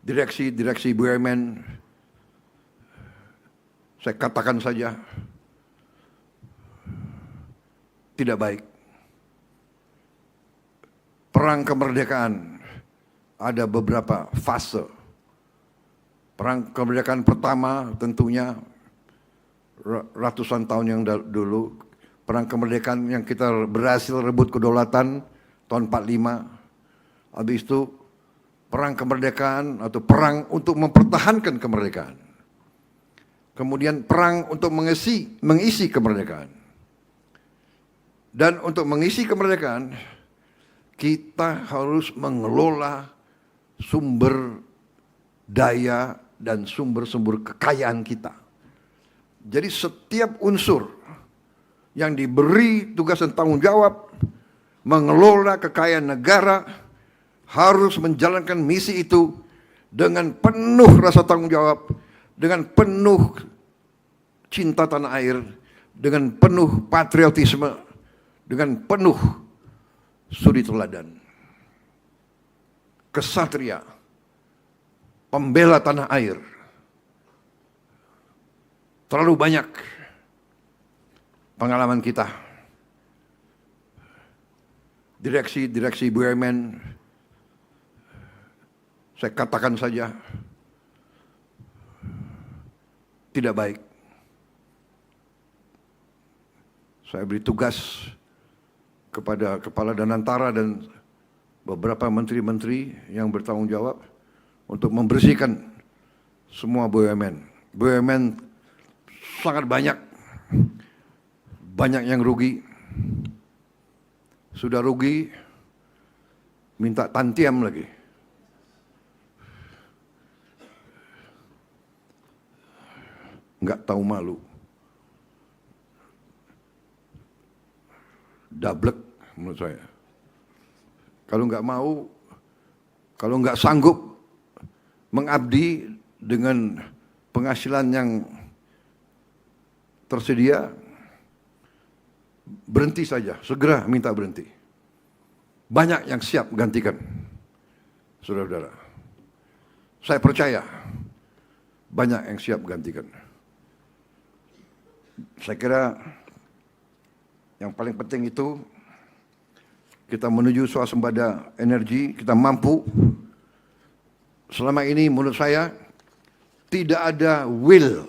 direksi BUMN, saya katakan saja, tidak baik. Perang kemerdekaan ada beberapa fase. Perang kemerdekaan pertama tentunya ratusan tahun yang dulu, perang kemerdekaan yang kita berhasil rebut kedaulatan tahun 45. Habis itu perang kemerdekaan atau perang untuk mempertahankan kemerdekaan. Kemudian perang untuk mengisi kemerdekaan. Dan untuk mengisi kemerdekaan, kita harus mengelola sumber daya dan sumber-sumber kekayaan kita. Jadi setiap unsur yang diberi tugas dan tanggung jawab mengelola kekayaan negara harus menjalankan misi itu dengan penuh rasa tanggung jawab, dengan penuh cinta tanah air, dengan penuh patriotisme, dengan penuh suri teladan. Kesatria, pembela tanah air. Terlalu banyak pengalaman kita. Direksi BUMN, saya katakan saja, tidak baik. Saya beri tugas kepada Kepala Danantara dan beberapa menteri-menteri yang bertanggung jawab untuk membersihkan semua BUMN. BUMN sangat banyak yang rugi. Sudah rugi, minta tantiam lagi. Nggak tahu malu. Dablek menurut saya. Kalau nggak mau, kalau nggak sanggup mengabdi dengan penghasilan yang tersedia, berhenti saja, segera minta berhenti. Banyak yang siap gantikan, saudara-saudara. Saya percaya banyak yang siap gantikan. Saya kira yang paling penting itu kita menuju swasembada energi, kita mampu. Selama ini menurut saya tidak ada will.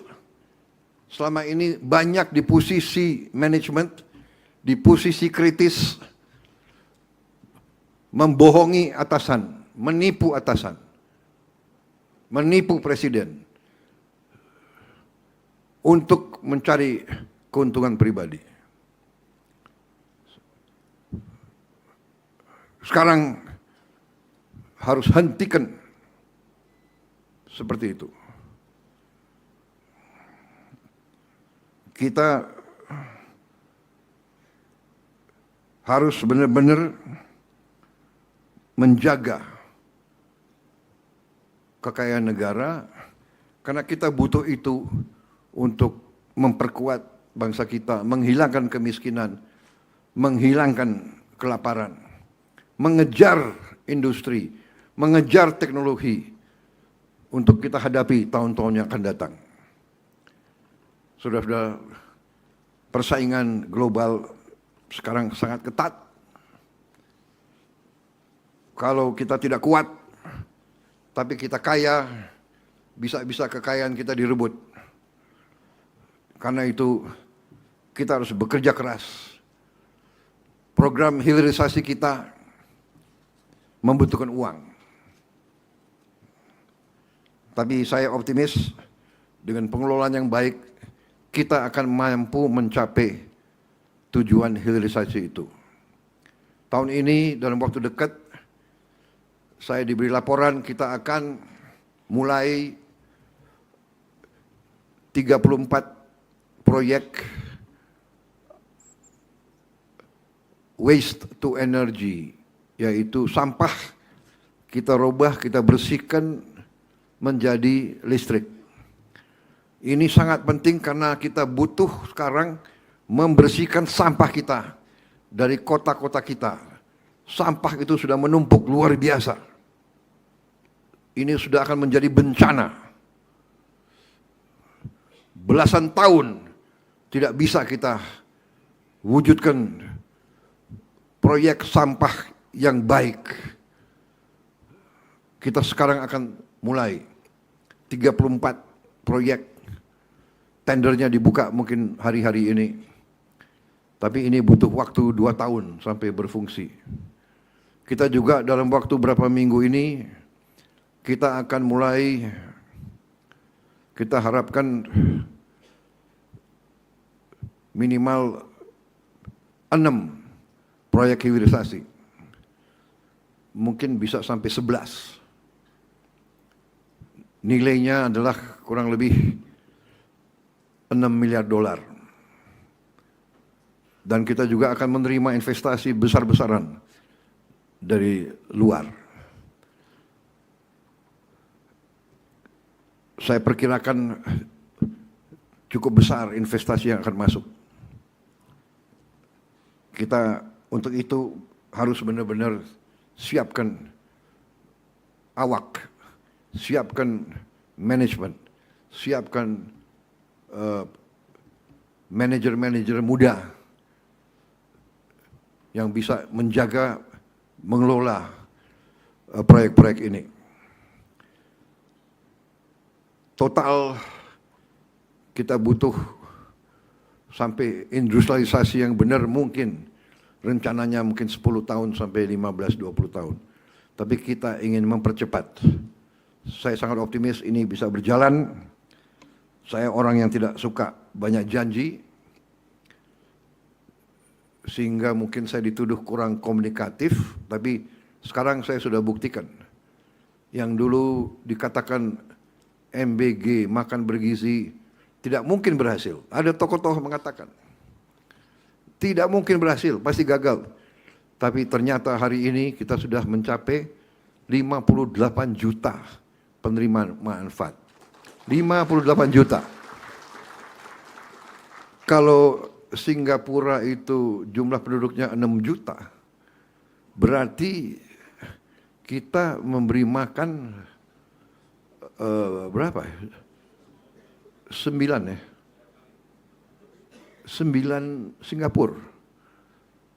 Selama ini banyak di posisi manajemen, di posisi kritis, membohongi atasan, menipu atasan, menipu presiden untuk mencari keuntungan pribadi. Sekarang harus hentikan seperti itu. Kita harus benar-benar menjaga kekayaan negara, karena kita butuh itu untuk memperkuat bangsa kita, menghilangkan kemiskinan, menghilangkan kelaparan, mengejar industri, mengejar teknologi untuk kita hadapi tahun-tahun yang akan datang. Saudara-saudara, persaingan global sekarang sangat ketat. Kalau kita tidak kuat, tapi kita kaya, bisa-bisa kekayaan kita direbut. Karena itu kita harus bekerja keras. Program hilirisasi kita membutuhkan uang. Tapi saya optimis dengan pengelolaan yang baik, kita akan mampu mencapai tujuan hilirisasi itu. Tahun ini dalam waktu dekat, saya diberi laporan kita akan mulai 34 proyek waste to energy, yaitu sampah kita rubah, kita bersihkan menjadi listrik. Ini sangat penting karena kita butuh sekarang membersihkan sampah kita dari kota-kota kita. Sampah itu sudah menumpuk luar biasa. ini sudah akan menjadi bencana. Belasan tahun tidak bisa kita wujudkan proyek sampah yang baik. Kita sekarang akan mulai 34 proyek, tendernya dibuka mungkin hari-hari ini. Tapi ini butuh waktu 2 tahun sampai berfungsi. Kita juga dalam waktu berapa minggu ini, kita akan mulai, kita harapkan minimal 6 proyek hilirisasi. Mungkin bisa sampai 11. Nilainya adalah kurang lebih 6 miliar dolar. Dan kita juga akan menerima investasi besar-besaran dari luar. Saya perkirakan cukup besar investasi yang akan masuk. Kita untuk itu harus benar-benar siapkan awak, siapkan manajemen, siapkan manajer-manajer muda yang bisa menjaga, mengelola proyek-proyek ini. Total kita butuh sampai industrialisasi yang benar mungkin rencananya mungkin 10 tahun sampai 15-20 tahun. Tapi kita ingin mempercepat. Saya sangat optimis ini bisa berjalan. Saya orang yang tidak suka banyak janji, sehingga mungkin saya dituduh kurang komunikatif, tapi sekarang saya sudah buktikan. Yang dulu dikatakan MBG, makan bergizi, tidak mungkin berhasil. Ada tokoh-tokoh mengatakan, tidak mungkin berhasil, pasti gagal. Tapi ternyata hari ini kita sudah mencapai 58 juta penerima manfaat. 58 juta. Kalau Singapura itu jumlah penduduknya 6 juta, berarti kita memberi makan berapa? 9 ya? 9 Singapura.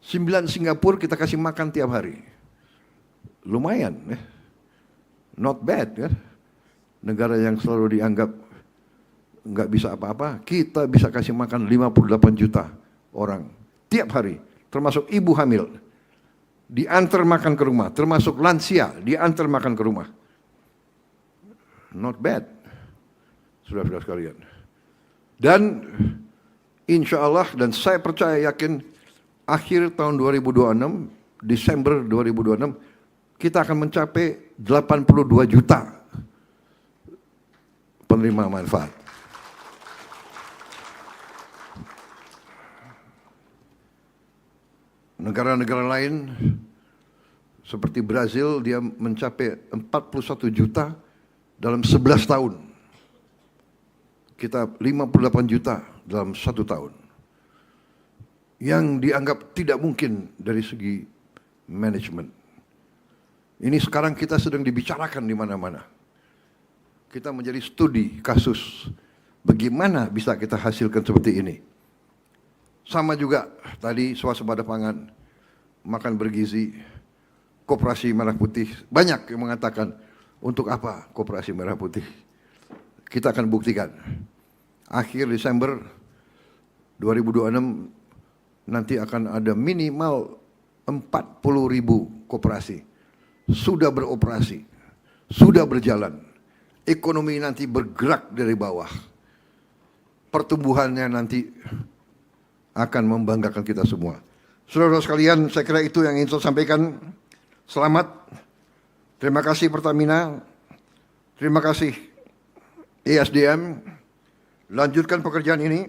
9 Singapura kita kasih makan tiap hari. Lumayan ya. Not bad kan? Negara yang selalu dianggap nggak bisa apa-apa, kita bisa kasih makan 58 juta orang tiap hari, termasuk ibu hamil, diantar makan ke rumah, termasuk lansia, diantar makan ke rumah. Not bad, saudara-saudara sekalian. Dan insya Allah, dan saya percaya yakin, akhir tahun 2026, Desember 2026, kita akan mencapai 82 juta penerima manfaat. Negara-negara lain seperti Brazil, dia mencapai 41 juta dalam 11 tahun. Kita 58 juta dalam 1 tahun. Yang dianggap tidak mungkin dari segi manajemen. Ini sekarang kita sedang dibicarakan di mana-mana. Kita menjadi studi kasus bagaimana bisa kita hasilkan seperti ini. Sama juga tadi swasembada pangan, makan bergizi, Koperasi Merah Putih. Banyak yang mengatakan, untuk apa Koperasi Merah Putih? Kita akan buktikan. Akhir Desember 2026 nanti akan ada minimal 40.000 koperasi. Sudah beroperasi, sudah berjalan. Ekonomi nanti bergerak dari bawah. Pertumbuhannya nanti akan membanggakan kita semua. Saudara-saudara sekalian, saya kira itu yang ingin saya sampaikan. Selamat. Terima kasih Pertamina. Terima kasih ESDM. Lanjutkan pekerjaan ini.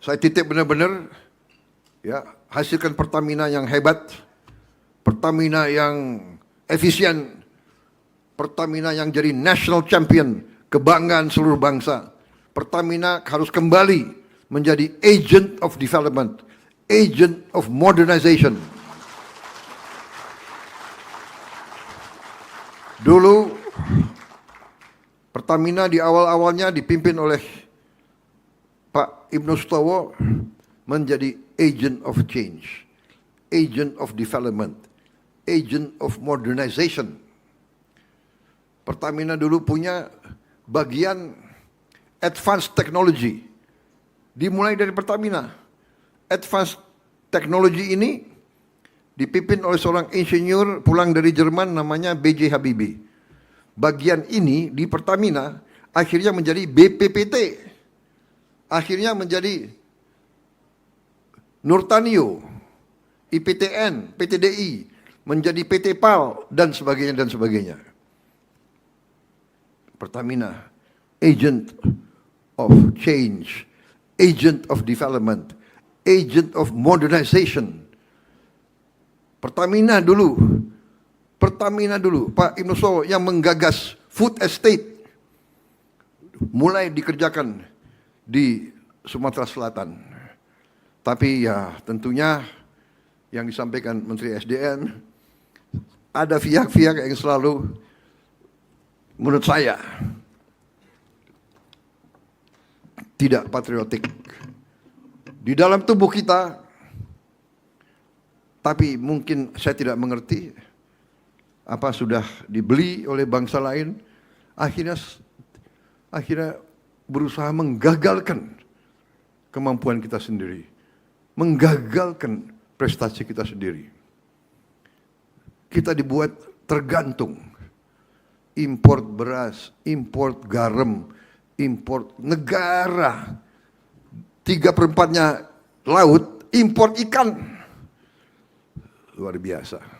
Saya titip benar-benar, ya, hasilkan Pertamina yang hebat, Pertamina yang efisien, Pertamina yang jadi national champion, kebanggaan seluruh bangsa. Pertamina harus kembali menjadi agent of development, agent of modernization. Dulu Pertamina di awal-awalnya dipimpin oleh Pak Ibnu Sutowo menjadi agent of change, agent of development, agent of modernization. Pertamina dulu punya bagian advanced technology. Dimulai dari Pertamina. Advanced technology ini dipimpin oleh seorang insinyur pulang dari Jerman namanya B.J. Habibie. Bagian ini di Pertamina akhirnya menjadi BPPT. Akhirnya menjadi Nurtanio, IPTN, PTDI, menjadi PT PAL, dan sebagainya, dan sebagainya. Pertamina, agent of change, agent of development, agent of modernization. Pertamina dulu, Pak Ibnu Sutowo yang menggagas food estate, mulai dikerjakan di Sumatera Selatan. Tapi ya tentunya yang disampaikan Menteri SDM, ada pihak-pihak yang selalu menurut saya tidak patriotik di dalam tubuh kita, tapi mungkin saya tidak mengerti apa sudah dibeli oleh bangsa lain, akhirnya berusaha menggagalkan kemampuan kita sendiri, menggagalkan prestasi kita sendiri. Kita dibuat tergantung, import beras, import garam, import negara, 3/4-nya laut, import ikan. Luar biasa.